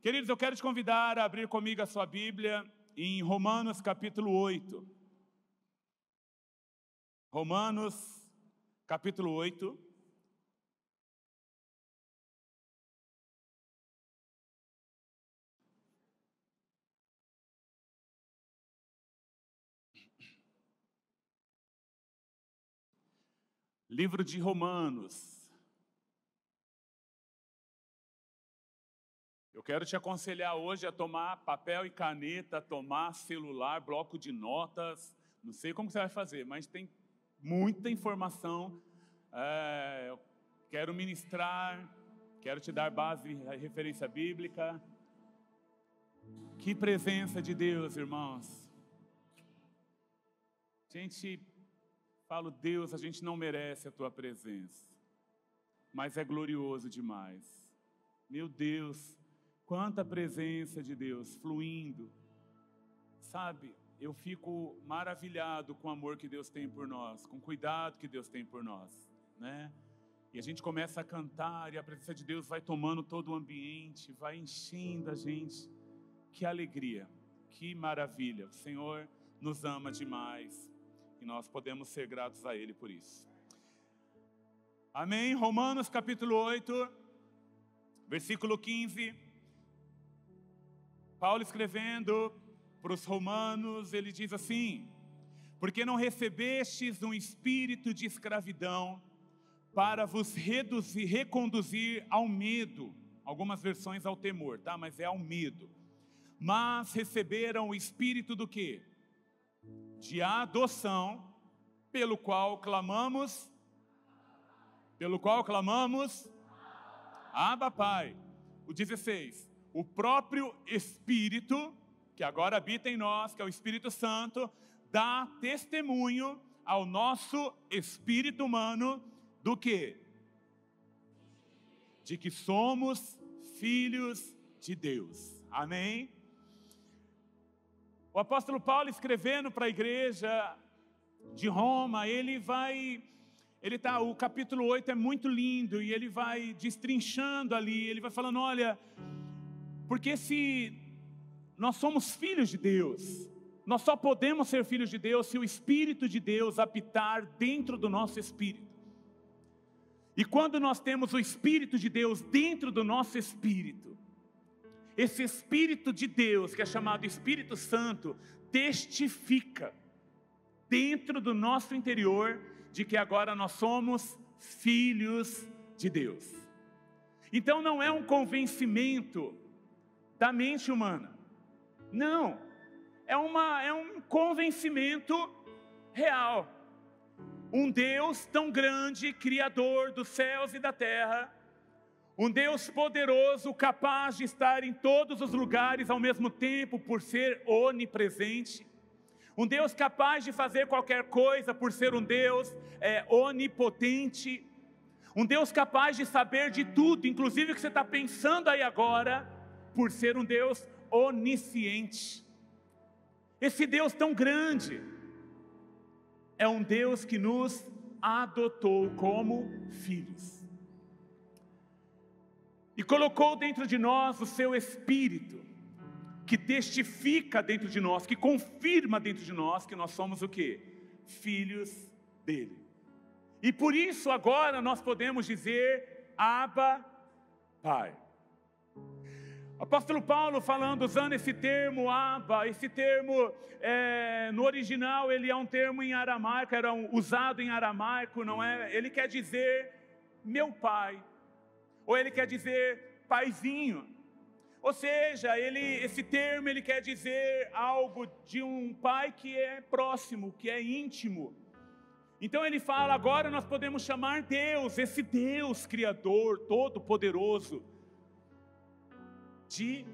Queridos, eu quero te convidar a abrir comigo a sua Bíblia em Romanos capítulo 8. Romanos capítulo 8. Livro de Romanos. Eu quero te aconselhar hoje a tomar papel e caneta, tomar celular, bloco de notas. Não sei como você vai fazer, mas tem muita informação. Eu quero ministrar, quero te dar base e referência bíblica. Que presença de Deus, irmãos. Falo, Deus, a gente não merece a tua presença, mas é glorioso demais. Meu Deus, quanta presença de Deus fluindo. Sabe, eu fico maravilhado com o amor que Deus tem por nós, com o cuidado que Deus tem por nós, né? E a gente começa a cantar e a presença de Deus vai tomando todo o ambiente, vai enchendo a gente. Que alegria, que maravilha. O Senhor nos ama demais. E nós podemos ser gratos a Ele por isso. Amém? Romanos capítulo 8, versículo 15. Paulo escrevendo para os romanos, ele diz assim: porque não recebestes um espírito de escravidão para vos reconduzir ao medo. Algumas versões ao temor, tá? Mas é ao medo. Mas receberam o espírito do quê? De adoção, pelo qual clamamos, Abba, Pai. O 16, o próprio Espírito, que agora habita em nós, que é o Espírito Santo, dá testemunho ao nosso espírito humano, do quê? De que somos filhos de Deus. Amém? O apóstolo Paulo, escrevendo para a igreja de Roma, o capítulo 8 é muito lindo, e ele vai destrinchando ali, ele vai falando, olha, porque se nós somos filhos de Deus, nós só podemos ser filhos de Deus se o Espírito de Deus habitar dentro do nosso espírito. E quando nós temos o Espírito de Deus dentro do nosso espírito, esse Espírito de Deus, que é chamado Espírito Santo, testifica dentro do nosso interior de que agora nós somos filhos de Deus. Então não é um convencimento da mente humana, não, é um convencimento real. Um Deus tão grande, Criador dos céus e da terra, um Deus poderoso, capaz de estar em todos os lugares ao mesmo tempo, por ser onipresente. Um Deus capaz de fazer qualquer coisa, por ser um Deus onipotente. Um Deus capaz de saber de tudo, inclusive o que você está pensando aí agora, por ser um Deus onisciente. Esse Deus tão grande é um Deus que nos adotou como filhos. E colocou dentro de nós o seu Espírito, que testifica dentro de nós, que confirma dentro de nós que nós somos o quê? Filhos dele. E por isso agora nós podemos dizer, Abba, Pai. O apóstolo Paulo falando, usando esse termo Abba, esse termo no original ele é um termo em aramaico, era usado em aramaico, não é? Ele quer dizer meu pai, ou ele quer dizer paizinho. Ou seja, esse termo ele quer dizer algo de um pai que é próximo, que é íntimo. Então ele fala, agora nós podemos chamar Deus, esse Deus Criador, Todo-Poderoso, de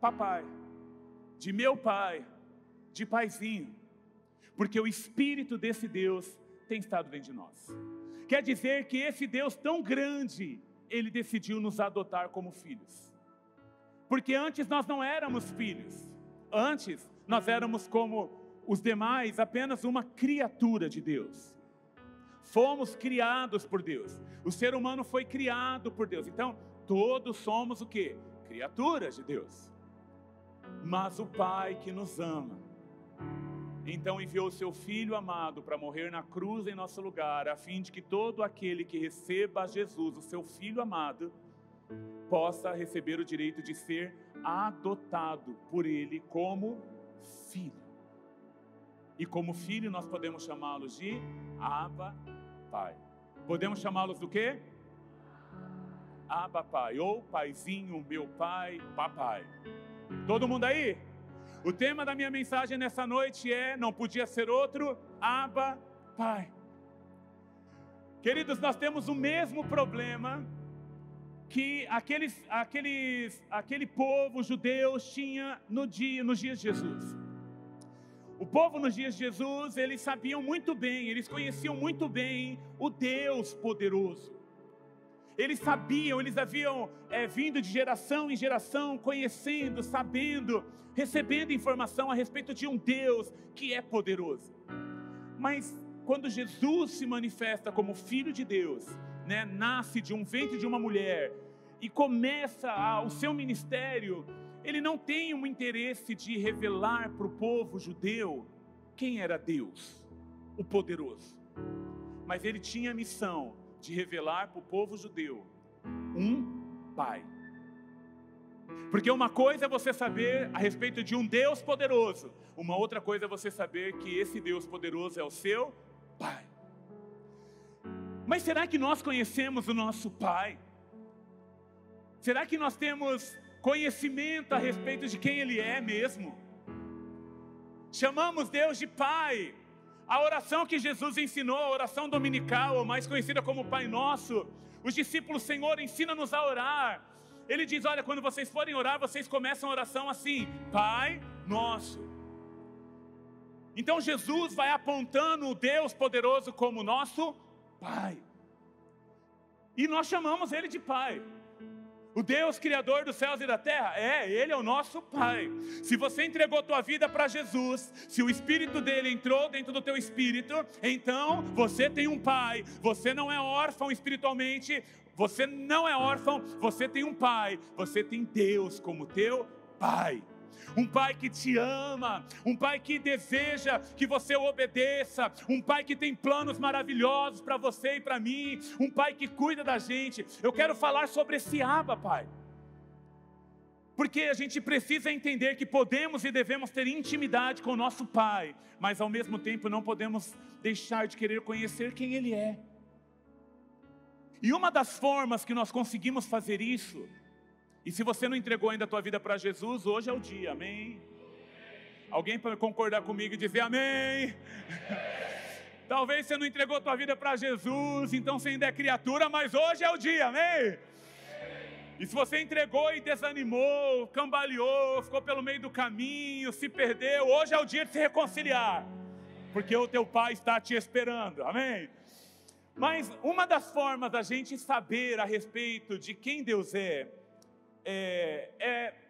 papai, de meu pai, de paizinho, porque o Espírito desse Deus tem estado dentro de nós. Quer dizer que esse Deus tão grande, Ele decidiu nos adotar como filhos. Porque antes nós não éramos filhos, antes nós éramos como os demais, apenas uma criatura de Deus. Fomos criados por Deus, o ser humano foi criado por Deus, então todos somos o quê? criaturas de Deus. Mas o Pai que nos ama, então enviou o seu Filho amado para morrer na cruz em nosso lugar, a fim de que todo aquele que receba a Jesus, o seu Filho amado, possa receber o direito de ser adotado por Ele como filho. E como filho nós podemos chamá-los de Abba Pai. Podemos chamá-los do quê? Abba Pai, ou Paizinho, meu Pai, Papai. Todo mundo aí? O tema da minha mensagem nessa noite não podia ser outro, Abba Pai. Queridos, nós temos o mesmo problema que aquele povo judeu tinha nos dias de Jesus. O povo nos dias de Jesus, eles sabiam muito bem, eles conheciam muito bem o Deus poderoso. Eles sabiam, eles haviam vindo de geração em geração, conhecendo, sabendo, recebendo informação a respeito de um Deus que é poderoso. Mas quando Jesus se manifesta como Filho de Deus, nasce de um ventre de uma mulher e começa o seu ministério, ele não tem um interesse de revelar para o povo judeu quem era Deus, o poderoso. Mas ele tinha a missão de revelar para o povo judeu um Pai. Porque uma coisa é você saber a respeito de um Deus poderoso, uma outra coisa é você saber que esse Deus poderoso é o seu Pai. Mas será que nós conhecemos o nosso Pai? Será que nós temos conhecimento a respeito de quem Ele é mesmo? Chamamos Deus de Pai. A oração que Jesus ensinou, a oração dominical, ou mais conhecida como Pai Nosso, os discípulos, Senhor, ensina-nos a orar. Ele diz, olha, quando vocês forem orar, vocês começam a oração assim, Pai Nosso. Então Jesus vai apontando o Deus poderoso como nosso Pai. E nós chamamos Ele de Pai. O Deus Criador dos céus e da terra, Ele é o nosso Pai. Se você entregou tua vida para Jesus, se o Espírito dele entrou dentro do teu espírito, então você tem um Pai. Você não é órfão espiritualmente, você não é órfão, você tem um Pai. Você tem Deus como teu Pai. Um Pai que te ama, um Pai que deseja que você o obedeça, um Pai que tem planos maravilhosos para você e para mim, um Pai que cuida da gente. Eu quero falar sobre esse Abba Pai, porque a gente precisa entender que podemos e devemos ter intimidade com o nosso Pai, mas ao mesmo tempo não podemos deixar de querer conhecer quem Ele é. E uma das formas que nós conseguimos fazer isso, e se você não entregou ainda a tua vida para Jesus, hoje é o dia, amém? Alguém para concordar comigo e dizer amém? Talvez você não entregou a tua vida para Jesus, então você ainda é criatura, mas hoje é o dia, amém? E se você entregou e desanimou, cambaleou, ficou pelo meio do caminho, se perdeu, hoje é o dia de se reconciliar, porque o teu Pai está te esperando, amém? Mas uma das formas da gente saber a respeito de quem Deus é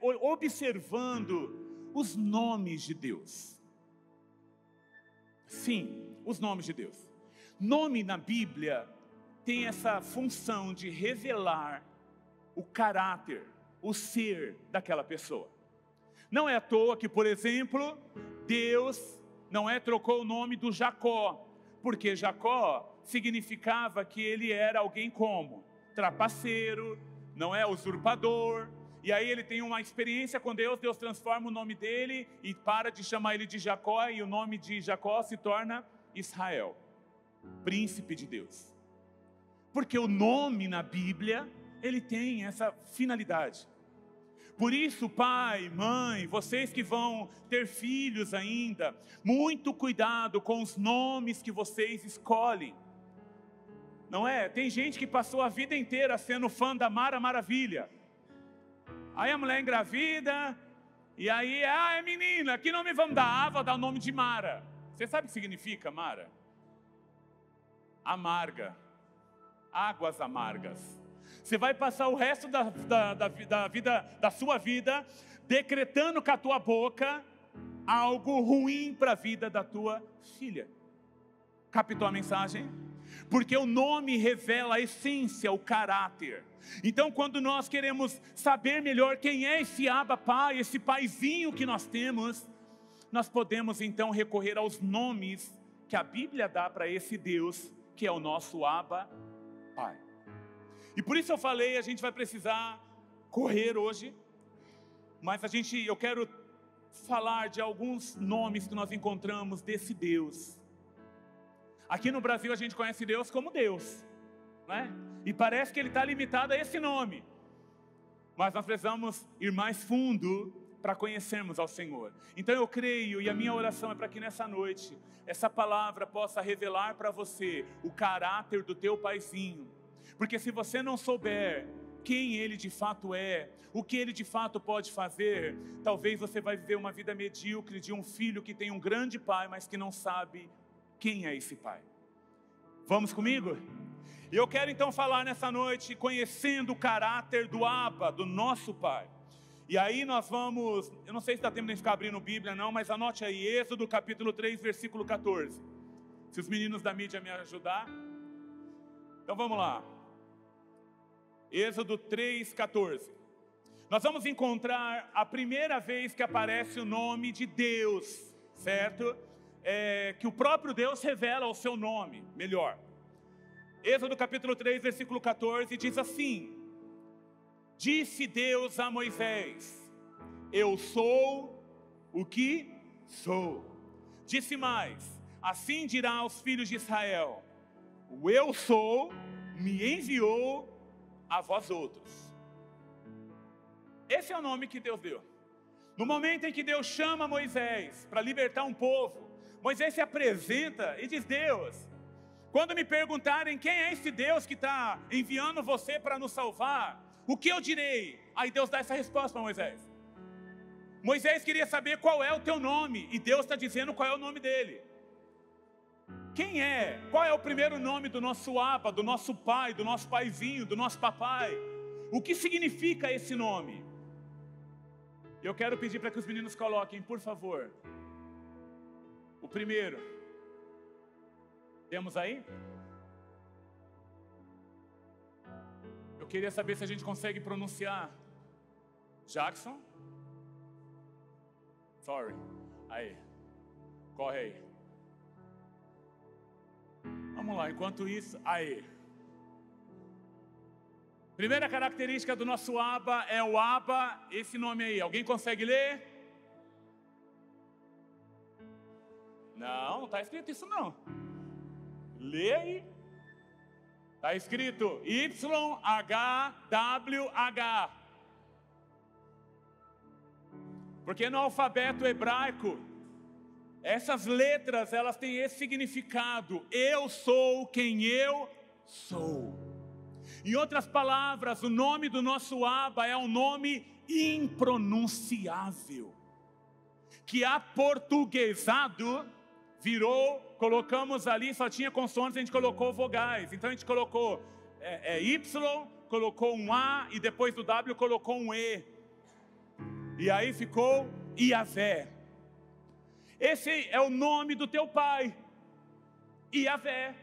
observando os nomes de Deus. Sim, os nomes de Deus. Nome na Bíblia tem essa função de revelar o caráter, o ser daquela pessoa. Não é à toa que, por exemplo, Deus trocou o nome do Jacó, porque Jacó significava que ele era alguém como trapaceiro, usurpador. E aí ele tem uma experiência com Deus, Deus transforma o nome dele e para de chamar ele de Jacó, e o nome de Jacó se torna Israel, príncipe de Deus. Porque o nome na Bíblia, ele tem essa finalidade. Por isso, pai, mãe, vocês que vão ter filhos ainda, muito cuidado com os nomes que vocês escolhem. Não é? Tem gente que passou a vida inteira sendo fã da Mara Maravilha. Aí a mulher engravida, e aí, é menina, que nome vamos dar? Vou dar o nome de Mara. Você sabe o que significa Mara? Amarga. Águas amargas. Você vai passar o resto da sua vida decretando com a tua boca algo ruim para a vida da tua filha. Captou a mensagem? porque o nome revela a essência, o caráter. Então, quando nós queremos saber melhor quem é esse Abba Pai, esse paizinho que nós temos, nós podemos então recorrer aos nomes que a Bíblia dá para esse Deus, que é o nosso Abba Pai. E por isso eu falei, a gente vai precisar correr hoje, mas eu quero falar de alguns nomes que nós encontramos desse Deus. Aqui no Brasil a gente conhece Deus como Deus, né? E parece que Ele está limitado a esse nome. Mas nós precisamos ir mais fundo para conhecermos ao Senhor. Então eu creio, e a minha oração é para que nessa noite, essa palavra possa revelar para você o caráter do teu paizinho. Porque se você não souber quem Ele de fato é, o que Ele de fato pode fazer, talvez você vai viver uma vida medíocre de um filho que tem um grande pai, mas que não sabe quem é esse pai. Vamos comigo? Eu quero então falar nessa noite, conhecendo o caráter do Abba, do nosso Pai. E aí nós vamos, eu não sei se dá tempo de ficar abrindo Bíblia não, mas anote aí, Êxodo capítulo 3, versículo 14. Se os meninos da mídia me ajudar. Então vamos lá. Êxodo 3, 14. Nós vamos encontrar a primeira vez que aparece o nome de Deus, certo? Que o próprio Deus revela o seu nome, melhor. Êxodo capítulo 3, versículo 14, diz assim: disse Deus a Moisés, eu sou o que sou. Disse mais, assim dirá aos filhos de Israel, o eu sou me enviou a vós outros. Esse é o nome que Deus deu. No momento em que Deus chama Moisés para libertar um povo, Moisés se apresenta e diz, Deus, quando me perguntarem quem é esse Deus que está enviando você para nos salvar, o que eu direi? Aí Deus dá essa resposta para Moisés. Moisés queria saber qual é o teu nome, e Deus está dizendo qual é o nome dele. Quem é? Qual é o primeiro nome do nosso Abba, do nosso pai, do nosso paizinho, do nosso papai? O que significa esse nome? Eu quero pedir para que os meninos coloquem, por favor, o primeiro. Temos aí? Eu queria saber se a gente consegue pronunciar. Jackson? Sorry. Aí. Corre aí. Vamos lá, enquanto isso, aí. Primeira característica do nosso Abba é o Abba, esse nome aí. Alguém consegue ler? Não está escrito isso não. Lê aí. Está escrito YHWH. Porque no alfabeto hebraico, essas letras, elas têm esse significado. Eu sou quem eu sou. Em outras palavras, o nome do nosso Abba é um nome impronunciável, que aportuguesado virou, colocamos ali, só tinha consoantes, a gente colocou vogais. Então a gente colocou Y, colocou um A, e depois do W colocou um E. E aí ficou Iavé. Esse é o nome do teu pai, Iavé.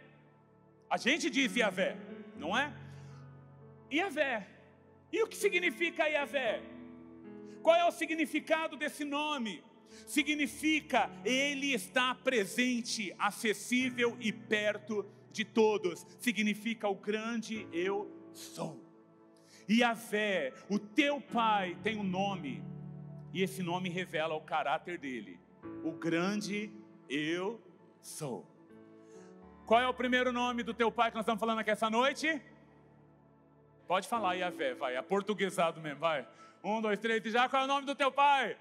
A gente diz Iavé, não é? Iavé. E o que significa Iavé? Qual é o significado desse nome? Significa, Ele está presente, acessível e perto de todos. Significa o grande eu sou. Iavé, o teu pai tem um nome, e esse nome revela o caráter dele. O grande eu sou. Qual é o primeiro nome do teu pai que nós estamos falando aqui essa noite? Pode falar, Iavé, vai, é portuguesado mesmo, vai. 1, 2, 3, e já, qual é o nome do teu pai?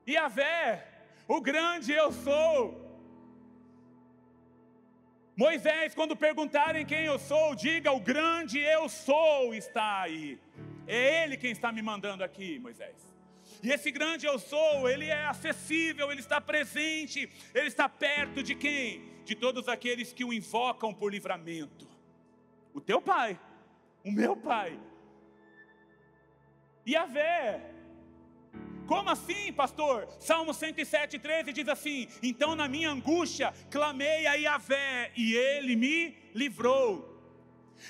Iavé, o grande eu sou. Moisés, quando perguntarem quem eu sou, diga, o grande eu sou está aí. É Ele quem está me mandando aqui, Moisés. E esse grande eu sou, Ele é acessível, Ele está presente, Ele está perto de quem? De todos aqueles que o invocam por livramento. O teu pai, o meu pai. Iavé, Como assim, pastor? Salmo 107:13 diz assim: então na minha angústia clamei a Yahvé e ele me livrou.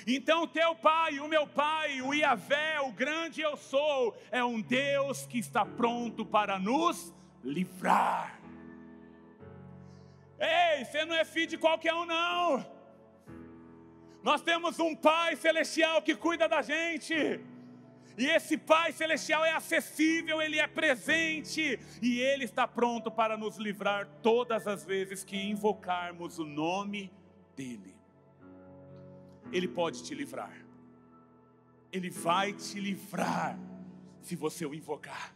Então o teu pai, o meu pai, o Yahvé, o grande eu sou, é um Deus que está pronto para nos livrar. Ei, você não é filho de qualquer um não. Nós temos um Pai Celestial que cuida da gente. E esse Pai Celestial é acessível, Ele é presente. E Ele está pronto para nos livrar todas as vezes que invocarmos o nome dEle. Ele pode te livrar. Ele vai te livrar se você o invocar.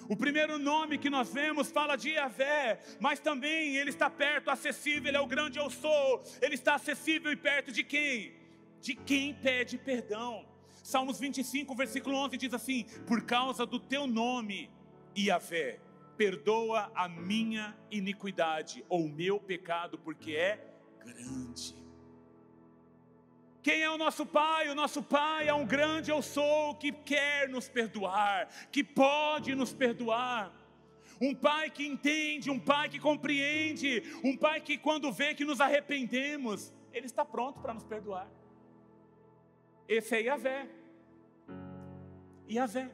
O primeiro nome que nós vemos fala de Yahvé, mas também Ele está perto, acessível, Ele é o grande eu sou. Ele está acessível e perto de quem? De quem pede perdão. Salmos 25, versículo 11 diz assim: por causa do teu nome, Yahvé, perdoa a minha iniquidade ou o meu pecado, porque é grande. Quem é o nosso Pai? O nosso Pai é um grande eu sou que quer nos perdoar, que pode nos perdoar. Um Pai que entende, um Pai que compreende, um Pai que quando vê que nos arrependemos, Ele está pronto para nos perdoar. Esse é Yahvé. Yahvé.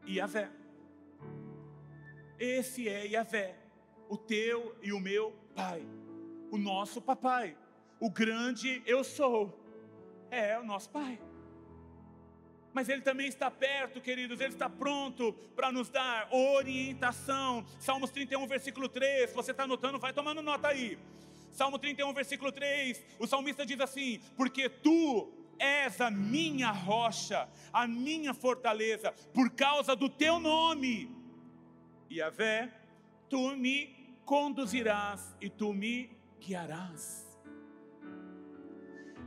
Yahvé. Esse é Yahvé, o teu e o meu Pai, o nosso papai. O grande eu sou, é o nosso Pai. Mas Ele também está perto, queridos, Ele está pronto para nos dar orientação. Salmos 31, versículo 3, se você está anotando, vai tomando nota aí. Salmo 31, versículo 3, o salmista diz assim: porque Tu és a minha rocha, a minha fortaleza, por causa do Teu nome, Yahvé, Tu me conduzirás e Tu me guiarás.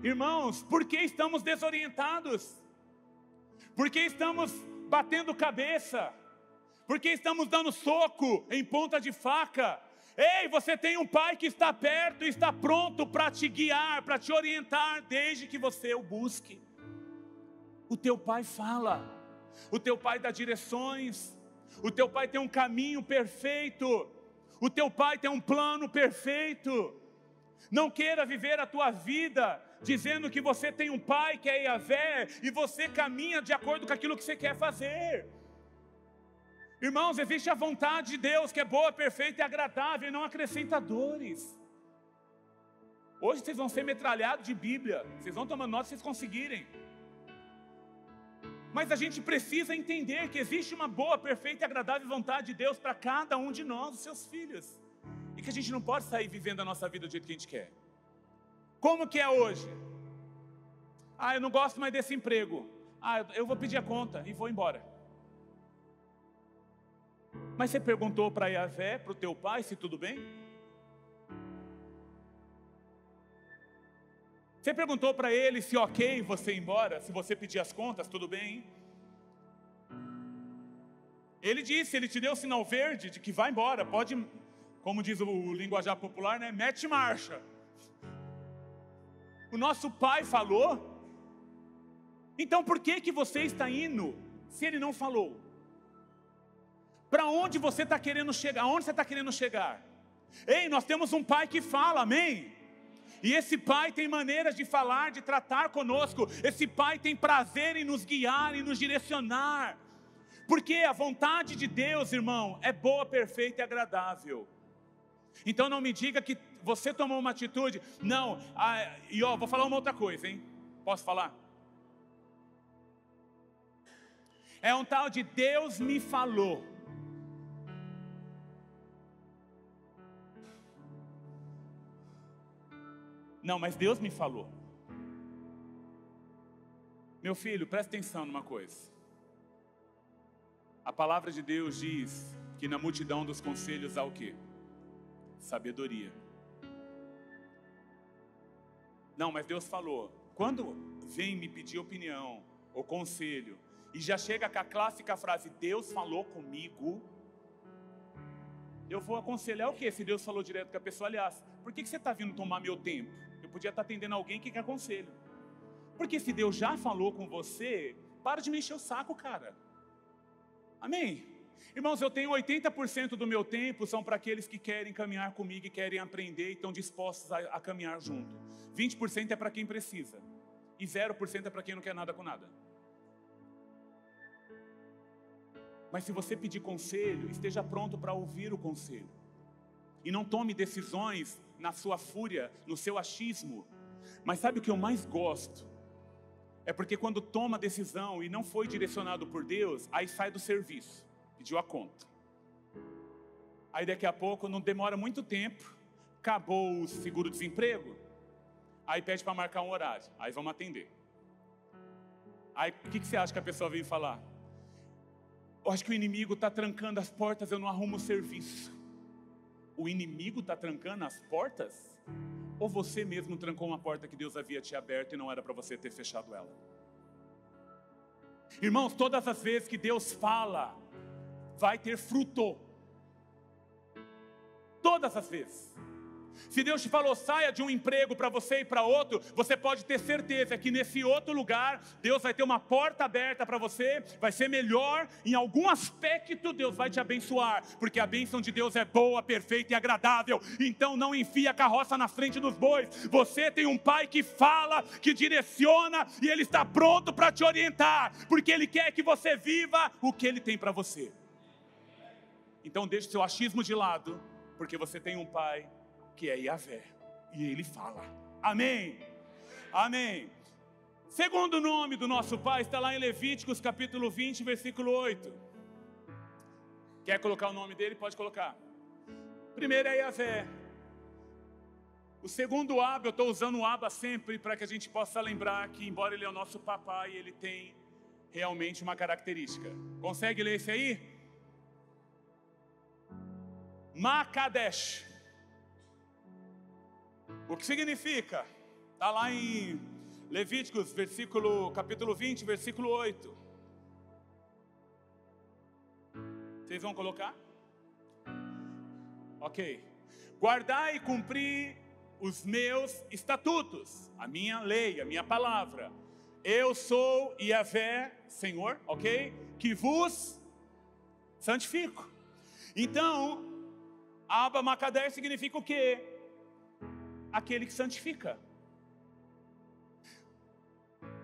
Irmãos, por que estamos desorientados? Por que estamos batendo cabeça? Por que estamos dando soco em ponta de faca? Ei, você tem um Pai que está perto e está pronto para te guiar, para te orientar, desde que você o busque. O teu Pai fala, o teu Pai dá direções, o teu Pai tem um caminho perfeito, o teu Pai tem um plano perfeito. Não queira viver a tua vida dizendo que você tem um Pai que é Yahvé e você caminha de acordo com aquilo que você quer fazer. Irmãos, existe a vontade de Deus que é boa, perfeita e agradável e não acrescenta dores. Hoje vocês vão ser metralhados de Bíblia, vocês vão tomar nota se vocês conseguirem. Mas a gente precisa entender que existe uma boa, perfeita e agradável vontade de Deus para cada um de nós, os seus filhos. E que a gente não pode sair vivendo a nossa vida do jeito que a gente quer. Como que é hoje? Eu não gosto mais desse emprego. Eu vou pedir a conta e vou embora. Mas você perguntou para Yahvé, para o teu Pai, se tudo bem? Você perguntou para Ele se ok você ir embora, se você pedir as contas, tudo bem? Ele disse, Ele te deu o sinal verde de que vai embora, pode, como diz o linguajar popular, né? Mete marcha. O nosso Pai falou. Então por que você está indo se Ele não falou? Para onde você está querendo chegar? Aonde você está querendo chegar? Ei, nós temos um Pai que fala, amém? E esse Pai tem maneiras de falar, de tratar conosco. Esse Pai tem prazer em nos guiar, em nos direcionar. Porque a vontade de Deus, irmão, é boa, perfeita e agradável. Então não me diga que você tomou uma atitude. Não, vou falar uma outra coisa, hein? Posso falar? É um tal de Deus me falou. Não, mas Deus me falou. Meu filho, presta atenção numa coisa. A palavra de Deus diz que na multidão dos conselhos há o quê? Sabedoria. Não, mas Deus falou. Quando vem me pedir opinião ou conselho e já chega com a clássica frase, Deus falou comigo, eu vou aconselhar o quê? Se Deus falou direto com a pessoa, aliás, por que você está vindo tomar meu tempo? Eu podia estar atendendo alguém que quer conselho. Porque se Deus já falou com você, para de me encher o saco, cara. Amém? Irmãos, eu tenho 80% do meu tempo são para aqueles que querem caminhar comigo e querem aprender e estão dispostos a caminhar junto. 20% é para quem precisa. E 0% é para quem não quer nada com nada. Mas se você pedir conselho, esteja pronto para ouvir o conselho. E não tome decisões na sua fúria, no seu achismo. Mas sabe o que eu mais gosto? É porque quando toma decisão e não foi direcionado por Deus, aí sai do serviço, pediu a conta. Aí daqui a pouco, não demora muito tempo, acabou o seguro-desemprego, aí pede para marcar um horário, aí vamos atender. Aí o que você acha que a pessoa veio falar? Eu acho que o inimigo está trancando as portas, eu não arrumo o serviço. O inimigo está trancando as portas? Ou você mesmo trancou uma porta que Deus havia te aberto e não era para você ter fechado ela? Irmãos, todas as vezes que Deus fala, vai ter fruto. Todas as vezes. Se Deus te falou, saia de um emprego para você ir para outro, você pode ter certeza que nesse outro lugar, Deus vai ter uma porta aberta para você, vai ser melhor, em algum aspecto Deus vai te abençoar, porque a bênção de Deus é boa, perfeita e agradável. Então não enfia a carroça na frente dos bois. Você tem um pai que fala, que direciona, e Ele está pronto para te orientar, porque Ele quer que você viva o que Ele tem para você. Então deixe seu achismo de lado, porque você tem um pai que é Yahvé, e Ele fala. Amém? Amém. Segundo nome do nosso Pai está lá em Levíticos capítulo 20, versículo 8. Quer colocar o nome dele? Pode colocar. Primeiro é Yahvé. O segundo Abba, eu estou usando o Abba sempre para que a gente possa lembrar que, embora Ele é o nosso papai, Ele tem realmente uma característica. Consegue ler esse aí? Makadesh. O que significa? Está lá em Levíticos, capítulo 20, versículo 8. Vocês vão colocar? Ok. Guardar e cumprir os meus estatutos, a minha lei, a minha palavra. Eu sou Yahvé, Senhor, ok? Que vos santifico. Então, Abba Makadesh significa o quê? Aquele que santifica.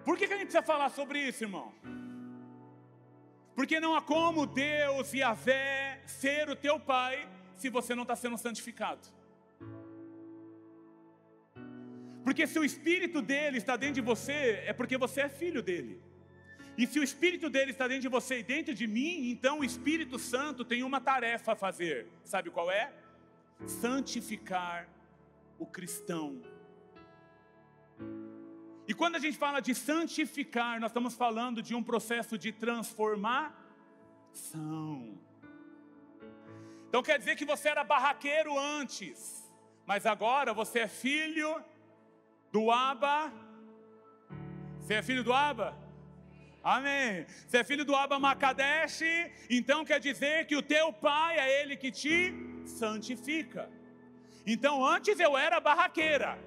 Por que a gente precisa falar sobre isso, irmão? Porque não há como Deus, Yahvé, ser o teu pai se você não está sendo santificado. Porque se o Espírito dele está dentro de você, é porque você é filho dele. E se o Espírito dele está dentro de você e dentro de mim, então o Espírito Santo tem uma tarefa a fazer. Sabe qual é? Santificar o cristão. E quando a gente fala de santificar, nós estamos falando de um processo de transformação. Então quer dizer que você era barraqueiro antes, mas agora você é filho do Abba. Você é filho do Abba? Amém. Você é filho do Abba Makadesh, então quer dizer que o teu pai é ele que te santifica. Então antes eu era barraqueira,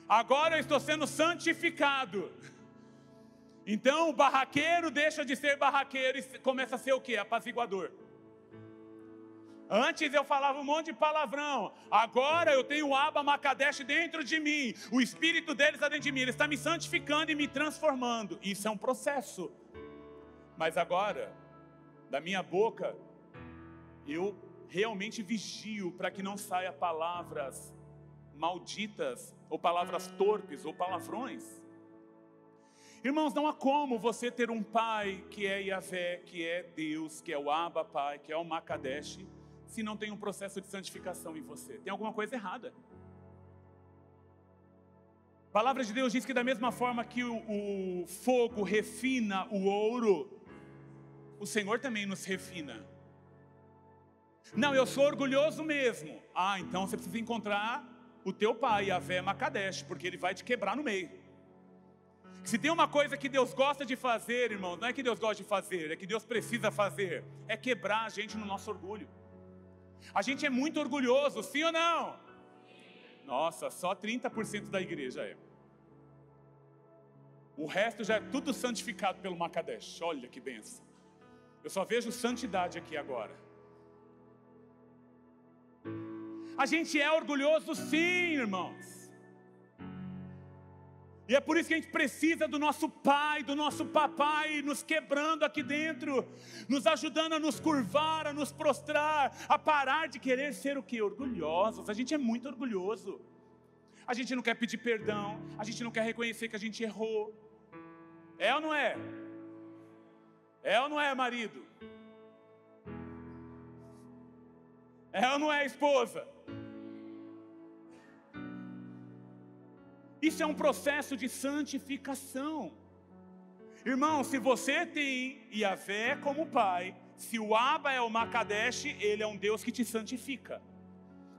agora eu estou sendo santificado. Então o barraqueiro deixa de ser barraqueiro e começa a ser o quê? Apaziguador. Antes eu falava um monte de palavrão, agora eu tenho o Abba Makadesh dentro de mim, o Espírito dele está dentro de mim, ele está me santificando e me transformando. Isso é um processo. Mas agora, da minha boca, eu realmente vigio para que não saia palavras malditas, ou palavras torpes, ou palavrões. Irmãos, não há como você ter um pai que é Yahvé, que é Deus, que é o Abba Pai, que é o Makadesh, se não tem um processo de santificação em você. Tem alguma coisa errada. A palavra de Deus diz que da mesma forma que o fogo refina o ouro, o Senhor também nos refina. Não, eu sou orgulhoso mesmo. Ah, então você precisa encontrar o teu pai, Yahvé Makadesh, porque ele vai te quebrar no meio. Se tem uma coisa que Deus gosta de fazer, irmão, não é que Deus gosta de fazer, é que Deus precisa fazer, é quebrar a gente no nosso orgulho. A gente é muito orgulhoso, sim ou não? Nossa, só 30% da igreja é. O resto já é tudo santificado pelo Makadesh. Olha que benção. Eu só vejo santidade aqui agora. A gente é orgulhoso sim, irmãos. E é por isso que a gente precisa do nosso pai, do nosso papai, nos quebrando aqui dentro, nos ajudando a nos curvar, a nos prostrar, a parar de querer ser o quê? Orgulhosos. A gente é muito orgulhoso. A gente não quer pedir perdão, a gente não quer reconhecer que a gente errou. É ou não é? É ou não é, marido? É ou não é, esposa? Isso é um processo de santificação. Irmão, se você tem Yahvé como pai, se o Abba é o Makadesh, ele é um Deus que te santifica.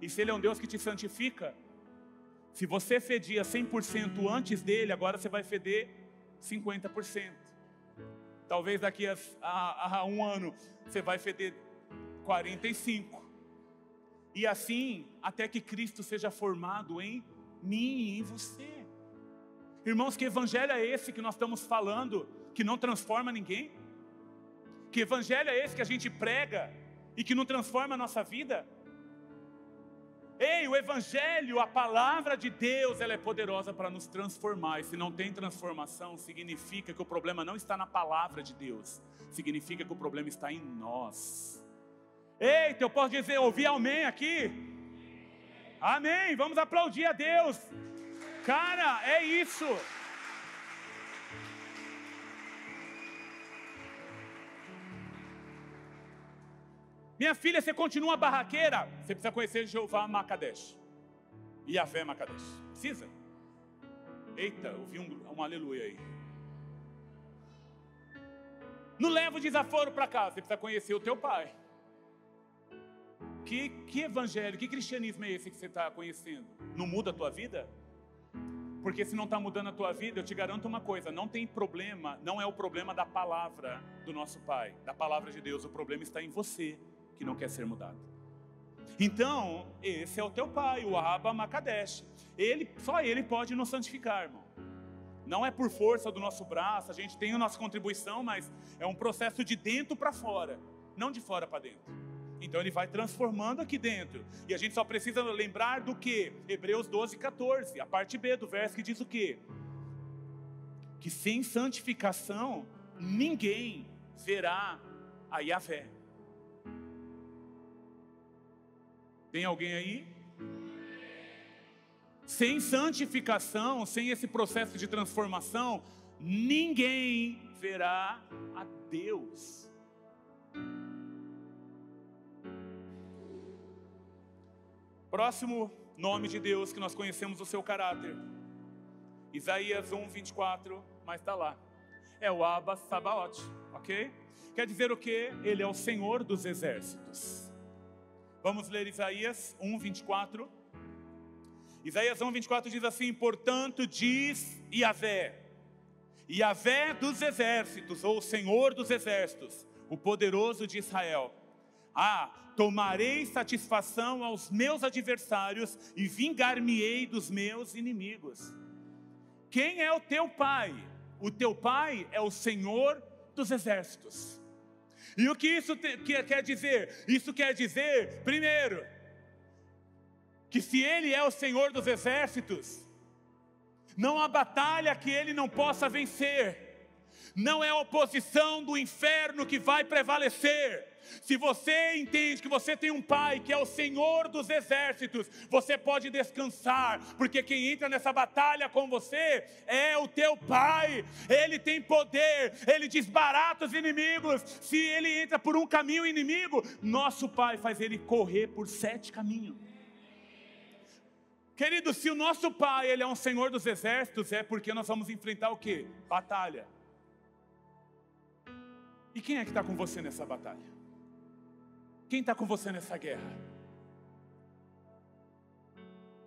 E se ele é um Deus que te santifica, se você fedia 100% antes dele, agora você vai feder 50%. Talvez daqui a um ano você vai feder 45%. E assim, até que Cristo seja formado em mim e em você. Irmãos, que evangelho é esse que nós estamos falando, que não transforma ninguém? Que evangelho é esse que a gente prega e que não transforma a nossa vida? Ei, o evangelho, a palavra de Deus, ela é poderosa para nos transformar. E se não tem transformação, significa que o problema não está na palavra de Deus, significa que o problema está em nós. Eita, eu posso dizer, ouvir amém aqui? Amém, vamos aplaudir a Deus. Cara, é isso. Minha filha, você continua barraqueira? Você precisa conhecer Jeová Makadesh. Yahvé Makadesh. Precisa? Eita, eu vi um aleluia aí. Não leva o desaforo para casa, você precisa conhecer o teu pai. Que evangelho, que cristianismo é esse que você está conhecendo? Não muda a tua vida? Porque se não está mudando a tua vida, eu te garanto uma coisa, não tem problema, não é o problema da palavra do nosso Pai, da palavra de Deus, o problema está em você, que não quer ser mudado. Então, esse é o teu pai, o Abba Makadesh. Só ele pode nos santificar, irmão. Não é por força do nosso braço, a gente tem a nossa contribuição, mas é um processo de dentro para fora, não de fora para dentro. Então ele vai transformando aqui dentro. E a gente só precisa lembrar do que? Hebreus 12, 14, a parte B do verso que diz o quê? Que sem santificação, ninguém verá a Yahvé. Tem alguém aí? Sem santificação, sem esse processo de transformação, ninguém verá a Deus. Próximo nome de Deus que nós conhecemos o seu caráter. Isaías 1, 24, mas está lá. É o Abba Sabaoth, ok? Quer dizer o quê? Ele é o Senhor dos exércitos. Vamos ler Isaías 1, 24. Isaías 1, 24 diz assim: portanto diz Yahvé, Yahvé dos exércitos, ou o Senhor dos exércitos, o poderoso de Israel. Tomarei satisfação aos meus adversários e vingar-me-ei dos meus inimigos. Quem é o teu pai? O teu pai é o Senhor dos exércitos. E o que isso quer dizer? Isso quer dizer, primeiro, que se ele é o Senhor dos exércitos, não há batalha que ele não possa vencer. Não é a oposição do inferno que vai prevalecer. Se você entende que você tem um pai que é o Senhor dos exércitos, você pode descansar, porque quem entra nessa batalha com você é o teu pai. Ele tem poder, ele desbarata os inimigos. Se ele entra por um caminho inimigo, nosso pai faz ele correr por 7 caminhos. Querido, se o nosso pai ele é um Senhor dos exércitos, é porque nós vamos enfrentar o quê? Batalha. E quem é que está com você nessa batalha? Quem está com você nessa guerra?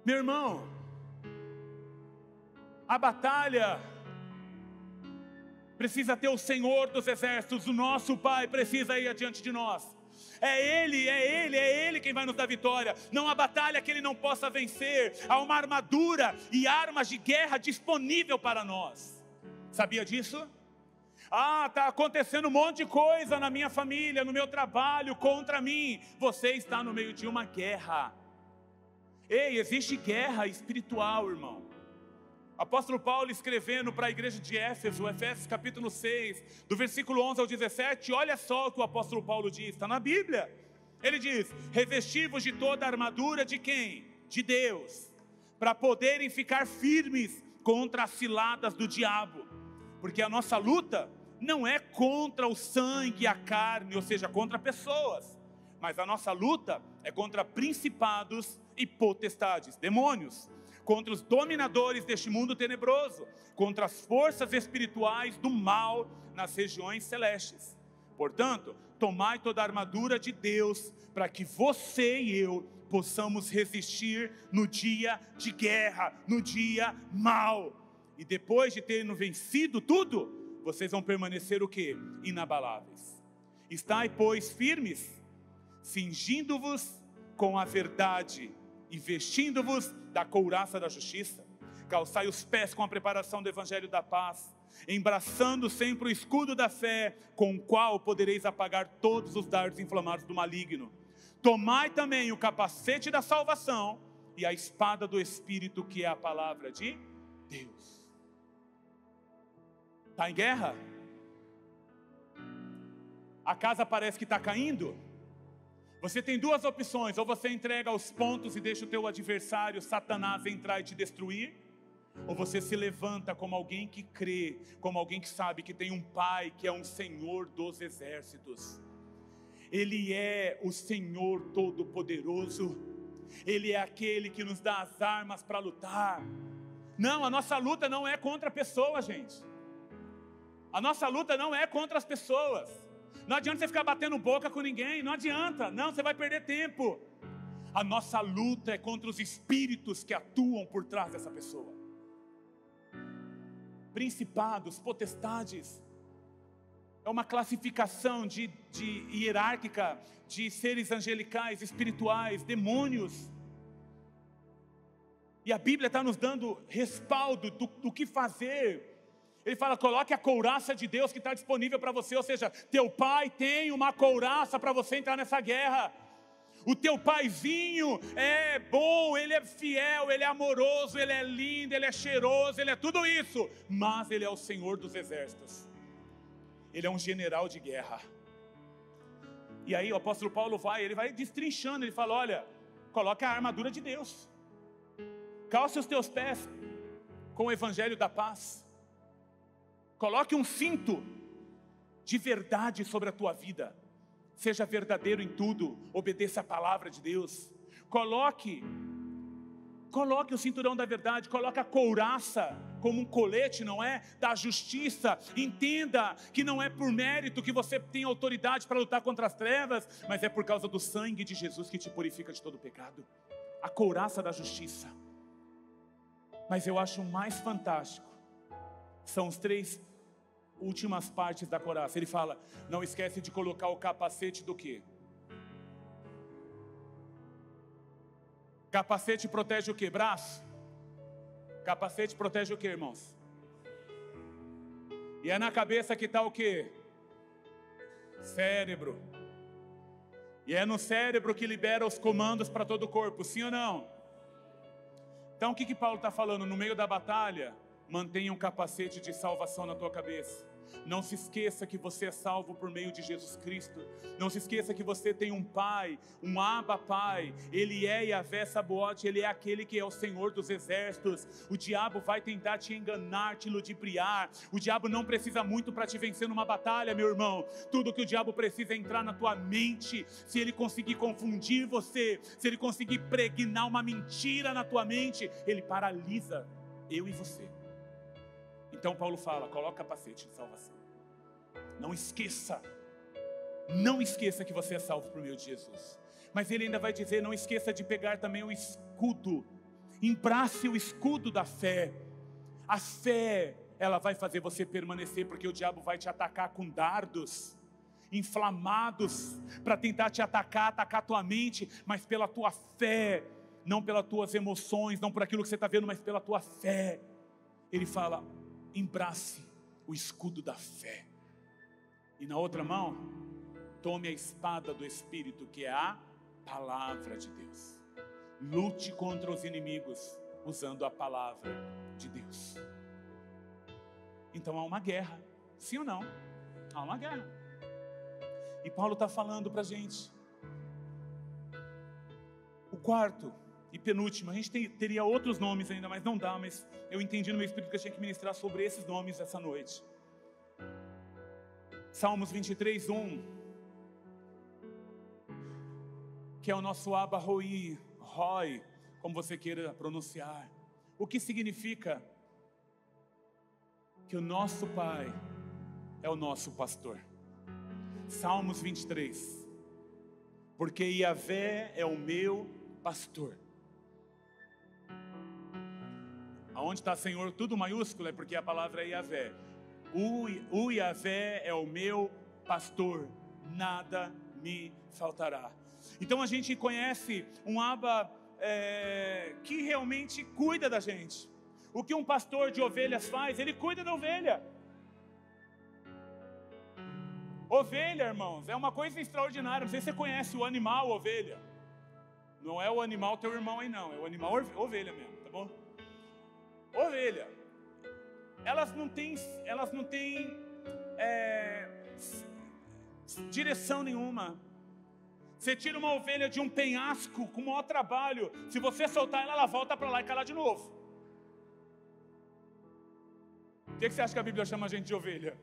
Meu irmão, a batalha precisa ter o Senhor dos exércitos, o nosso Pai precisa ir adiante de nós. É Ele quem vai nos dar vitória. Não há batalha que Ele não possa vencer. Há uma armadura e armas de guerra disponível para nós. Sabia disso? Está acontecendo um monte de coisa na minha família, no meu trabalho, contra mim. Você está no meio de uma guerra. Ei, existe guerra espiritual, irmão. Apóstolo Paulo escrevendo para a igreja de Éfeso, Efésios capítulo 6, do versículo 11 ao 17, olha só o que o apóstolo Paulo diz, está na Bíblia. Ele diz: revesti-vos de toda a armadura de quem? De Deus, para poderem ficar firmes contra as ciladas do diabo. Porque a nossa luta não é contra o sangue e a carne, ou seja, contra pessoas. Mas a nossa luta é contra principados e potestades, demônios. Contra os dominadores deste mundo tenebroso. Contra as forças espirituais do mal nas regiões celestes. Portanto, tomai toda a armadura de Deus, para que você e eu possamos resistir no dia de guerra, no dia mau. E depois de terem vencido tudo, vocês vão permanecer o quê? Inabaláveis. Estai, pois, firmes, cingindo-vos com a verdade e vestindo-vos da couraça da justiça. Calçai os pés com a preparação do evangelho da paz, embraçando sempre o escudo da fé, com o qual podereis apagar todos os dardos inflamados do maligno. Tomai também o capacete da salvação e a espada do Espírito, que é a palavra de Deus. Está em guerra? A casa parece que está caindo? Você tem duas opções: ou você entrega os pontos e deixa o teu adversário, Satanás, entrar e te destruir, ou você se levanta como alguém que crê, como alguém que sabe que tem um Pai que é um Senhor dos exércitos. Ele é o Senhor Todo-Poderoso. Ele é aquele que nos dá as armas para lutar. Não, a nossa luta não é contra pessoas, gente. A nossa luta não é contra as pessoas. Não adianta você ficar batendo boca com ninguém, não adianta, não, você vai perder tempo. A nossa luta é contra os espíritos que atuam por trás dessa pessoa. Principados, potestades. É uma classificação de hierárquica de seres angelicais, espirituais, demônios. E a Bíblia está nos dando respaldo do que fazer. Ele fala: coloque a couraça de Deus que está disponível para você. Ou seja, teu pai tem uma couraça para você entrar nessa guerra. O teu paizinho é bom, ele é fiel, ele é amoroso, ele é lindo, ele é cheiroso, ele é tudo isso. Mas ele é o Senhor dos exércitos. Ele é um general de guerra. E aí o apóstolo Paulo ele vai destrinchando, ele fala: olha, coloque a armadura de Deus. Calce os teus pés com o evangelho da paz. Coloque um cinto de verdade sobre a tua vida. Seja verdadeiro em tudo, obedeça a palavra de Deus. Coloque o cinturão da verdade, coloque a couraça como um colete, não é? Da justiça. Entenda que não é por mérito que você tem autoridade para lutar contra as trevas, mas é por causa do sangue de Jesus que te purifica de todo pecado. A couraça da justiça. Mas eu acho o mais fantástico são os 3 últimas partes da couraça. Ele fala: não esquece de colocar o capacete do quê? Capacete protege o quê? Braço? Capacete protege o quê, irmãos? E é na cabeça que está o quê? Cérebro. E é no cérebro que libera os comandos para todo o corpo, sim ou não? Então o que Paulo está falando? No meio da batalha, mantenha um capacete de salvação na tua cabeça. Não se esqueça que você é salvo por meio de Jesus Cristo. Não se esqueça que você tem um Pai, um Abba Pai. Ele é Yahvé Sabaoth, Ele é aquele que é o Senhor dos exércitos. O diabo vai tentar te enganar, te ludibriar. O diabo não precisa muito para te vencer numa batalha, meu irmão. Tudo que o diabo precisa é entrar na tua mente. Se ele conseguir confundir você, se ele conseguir pregnar uma mentira na tua mente, ele paralisa eu e você. Então Paulo fala: coloca o capacete de salvação. Não esqueça que você é salvo por meio de Jesus. Mas ele ainda vai dizer: não esqueça de pegar também o escudo. Embrace o escudo da fé. A fé, ela vai fazer você permanecer, porque o diabo vai te atacar com dardos inflamados para tentar te atacar a tua mente, mas pela tua fé, não pelas tuas emoções, não por aquilo que você está vendo, mas pela tua fé. Ele fala: embrace o escudo da fé. E na outra mão, tome a espada do Espírito, que é a palavra de Deus. Lute contra os inimigos usando a palavra de Deus. Então há uma guerra, sim ou não? Há uma guerra. E Paulo está falando para a gente. O quarto e penúltimo, a gente teria outros nomes ainda, mas não dá, mas eu entendi no meu espírito que eu tinha que ministrar sobre esses nomes essa noite. Salmos 23, 1, que é o nosso Abba Roi, como você queira pronunciar. O que significa que o nosso Pai é o nosso pastor. Salmos 23, porque Yahvé é o meu pastor. Aonde está Senhor, tudo maiúsculo, é porque a palavra é Yahvé. O Yahvé é o meu pastor, nada me faltará. Então a gente conhece um Abba que realmente cuida da gente. O que um pastor de ovelhas faz? Ele cuida da ovelha. Ovelha, irmãos, é uma coisa extraordinária. Não sei se você conhece o animal ovelha. Não é o animal teu irmão aí não, é o animal ovelha mesmo, tá bom? Ovelha, elas não têm direção nenhuma. Você tira uma ovelha de um penhasco com o maior trabalho, se você soltar ela, ela volta para lá e cai lá de novo. O que você acha que a Bíblia chama a gente de ovelha?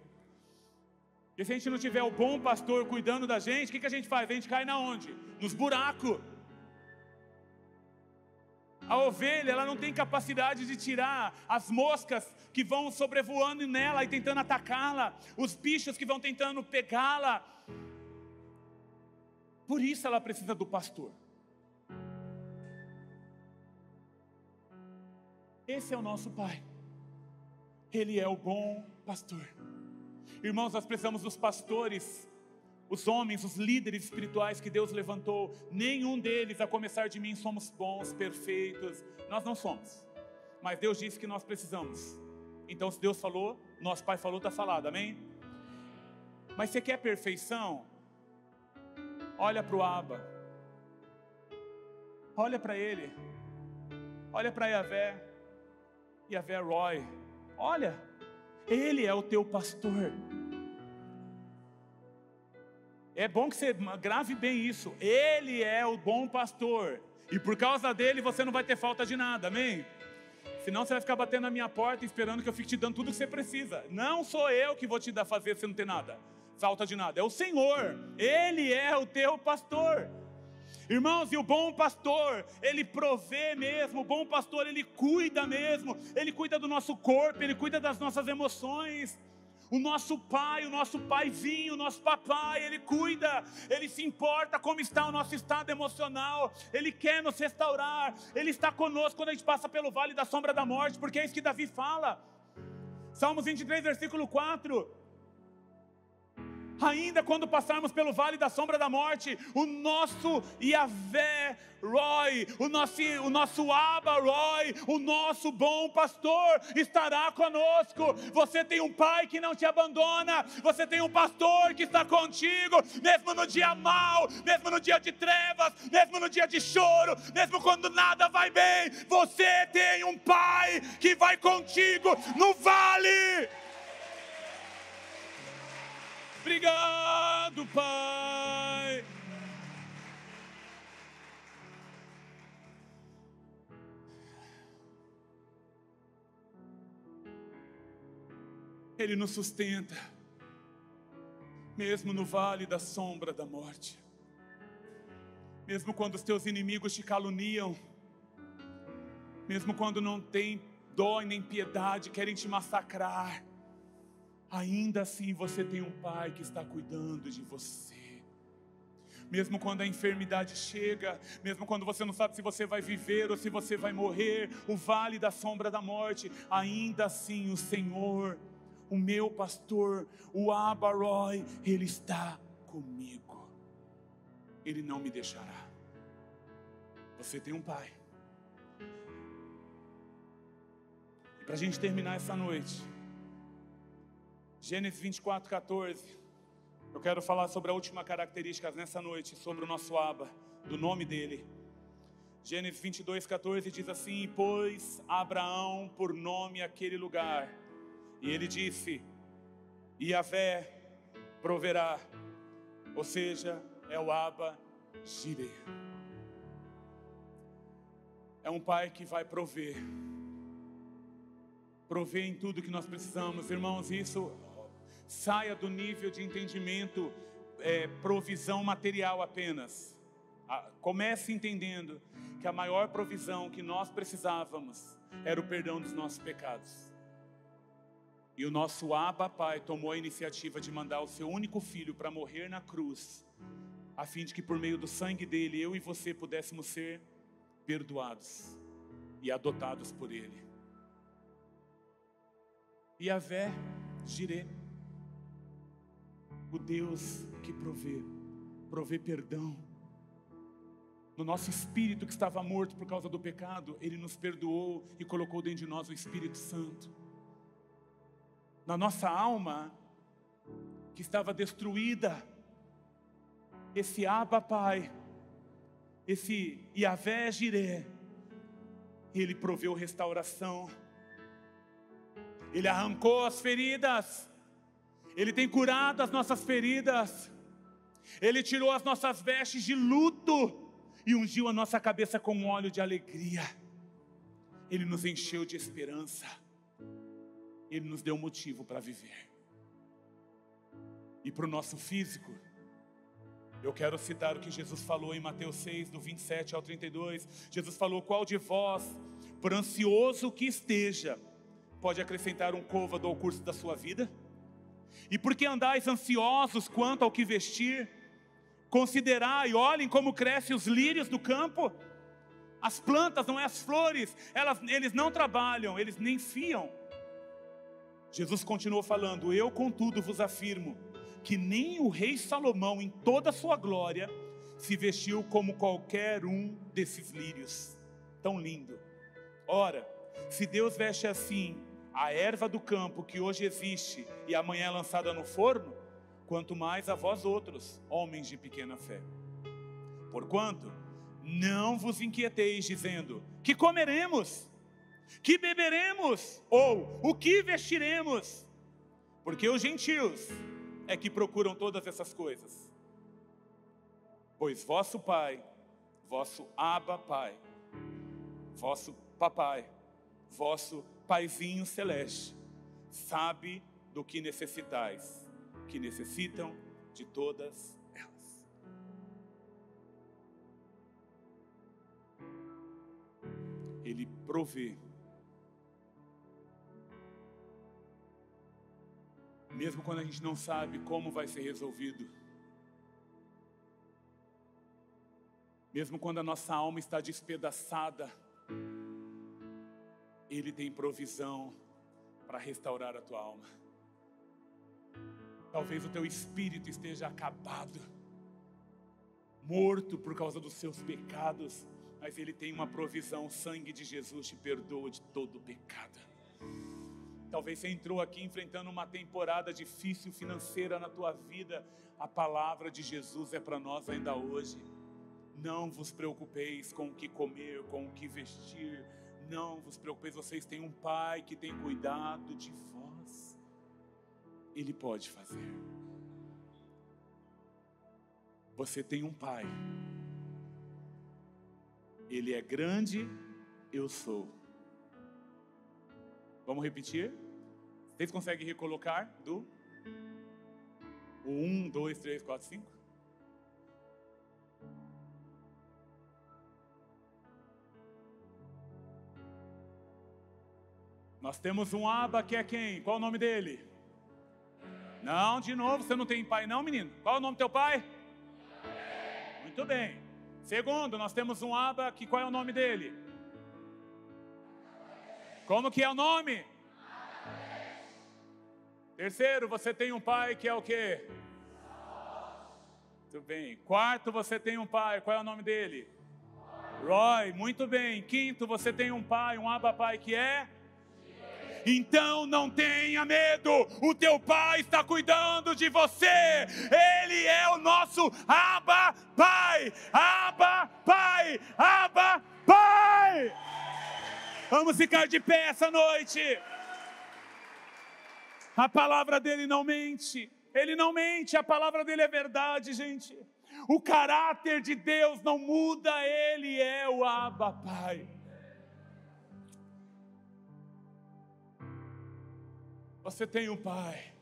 E se a gente não tiver o bom pastor cuidando da gente, o que a gente faz? A gente cai na onde? Nos buracos. A ovelha, ela não tem capacidade de tirar as moscas que vão sobrevoando nela e tentando atacá-la, os bichos que vão tentando pegá-la. Por isso ela precisa do pastor. Esse é o nosso Pai. Ele é o bom pastor. Irmãos, nós precisamos dos pastores, os homens, os líderes espirituais que Deus levantou. Nenhum deles, a começar de mim, somos bons, perfeitos. Nós não somos. Mas Deus disse que nós precisamos. Então se Deus falou, nosso Pai falou, está falado, amém? Mas você quer perfeição? Olha para o Abba. Olha para Ele. Olha para Yahvé. Yahvé Roi. Olha, Ele é o teu pastor. É bom que você grave bem isso. Ele é o bom pastor. E por causa dele você não vai ter falta de nada, amém? Senão você vai ficar batendo na minha porta esperando que eu fique te dando tudo que você precisa. Não sou eu que vou te dar fazer você não ter nada, falta de nada. É o Senhor. Ele é o teu pastor. Irmãos, e o bom pastor, ele provê mesmo. O bom pastor, ele cuida mesmo. Ele cuida do nosso corpo, ele cuida das nossas emoções. O nosso pai, o nosso paizinho, o nosso papai, ele cuida, ele se importa como está o nosso estado emocional, ele quer nos restaurar, ele está conosco quando a gente passa pelo vale da sombra da morte, porque é isso que Davi fala. Salmos 23, versículo 4. Ainda quando passarmos pelo vale da sombra da morte, o nosso Yahvé Roi, o nosso Abba Roi, o nosso bom pastor estará conosco. Você tem um pai que não te abandona, você tem um pastor que está contigo, mesmo no dia mau, mesmo no dia de trevas, mesmo no dia de choro, mesmo quando nada vai bem, você tem um pai que vai contigo no vale. Obrigado, Pai. Ele nos sustenta, mesmo no vale da sombra da morte, mesmo quando os teus inimigos te caluniam, mesmo quando não tem dó nem piedade, querem te massacrar. Ainda assim você tem um pai que está cuidando de você. Mesmo quando a enfermidade chega, mesmo quando você não sabe se você vai viver ou se você vai morrer, o vale da sombra da morte, ainda assim o Senhor, o meu pastor, o Abba Roi, Ele está comigo. Ele não me deixará. Você tem um pai. E para a gente terminar essa noite, Gênesis 24, 14. Eu quero falar sobre a última característica nessa noite, sobre o nosso Abba, do nome dele. Gênesis 22, 14 diz assim: pôs Abraão por nome aquele lugar, e ele disse: Yahvé proverá, ou seja, é o Abba Jireh. É um pai que vai prover em tudo que nós precisamos. Irmãos, isso saia do nível de entendimento, provisão material apenas. Comece entendendo que a maior provisão que nós precisávamos era o perdão dos nossos pecados. E o nosso Abba Pai tomou a iniciativa de mandar o seu único filho para morrer na cruz, a fim de que por meio do sangue dele, eu e você pudéssemos ser perdoados e adotados por ele. Yahvé Jireh, o Deus que provê perdão. No nosso espírito que estava morto por causa do pecado, ele nos perdoou e colocou dentro de nós o Espírito Santo. Na nossa alma que estava destruída, esse Abba Pai, esse Yahvé Jireh, ele proveu restauração. Ele arrancou as feridas, ele tem curado as nossas feridas, ele tirou as nossas vestes de luto e ungiu a nossa cabeça com um óleo de alegria. Ele nos encheu de esperança, ele nos deu motivo para viver. E para o nosso físico, eu quero citar o que Jesus falou em Mateus 6, do 27 ao 32. Jesus falou: qual de vós, por ansioso que esteja, pode acrescentar um côvado ao curso da sua vida? E por que andais ansiosos quanto ao que vestir? Considerai, olhem como crescem os lírios do campo. As plantas, não é as flores, eles não trabalham, eles nem fiam. Jesus continuou falando: eu contudo vos afirmo, que nem o rei Salomão em toda a sua glória se vestiu como qualquer um desses lírios. Tão lindo. Ora, se Deus veste assim a erva do campo que hoje existe e amanhã é lançada no forno, quanto mais a vós outros, homens de pequena fé. Porquanto, não vos inquieteis dizendo: que comeremos? Que beberemos? Ou o que vestiremos? Porque os gentios é que procuram todas essas coisas. Pois vosso Pai, vosso Abba Pai, vosso Papai, vosso Paizinho Celeste, sabe do que necessitais, que necessitam de todas elas. Ele provê, mesmo quando a gente não sabe como vai ser resolvido, mesmo quando a nossa alma está despedaçada, Ele tem provisão para restaurar a tua alma. Talvez o teu espírito esteja acabado, morto por causa dos seus pecados, mas Ele tem uma provisão. O sangue de Jesus te perdoa de todo o pecado. Talvez você entrou aqui enfrentando uma temporada difícil financeira na tua vida. A palavra de Jesus é para nós ainda hoje. Não vos preocupeis com o que comer, com o que vestir. Não vos preocupeis, vocês têm um Pai que tem cuidado de vós. Ele pode fazer. Você tem um Pai. Ele é grande, eu sou. Vamos repetir? Vocês conseguem recolocar do 1, 2, 3, 4, 5? Nós temos um Abba que é quem? Qual o nome dele? Não, de novo, você não tem pai não, menino? Qual é o nome do teu pai? Muito bem. Segundo, nós temos um Abba que qual é o nome dele? Como que é o nome? Terceiro, você tem um pai que é o quê? Muito bem. Quarto, você tem um pai, qual é o nome dele? Roy, muito bem. Quinto, você tem um pai, um Abba Pai que é? Então não tenha medo, o teu Pai está cuidando de você. Ele é o nosso Abba Pai, Abba Pai, Abba Pai. Vamos ficar de pé essa noite. A palavra dele não mente, ele não mente, a palavra dele é verdade, gente. O caráter de Deus não muda, ele é o Abba Pai. Você tem um Pai.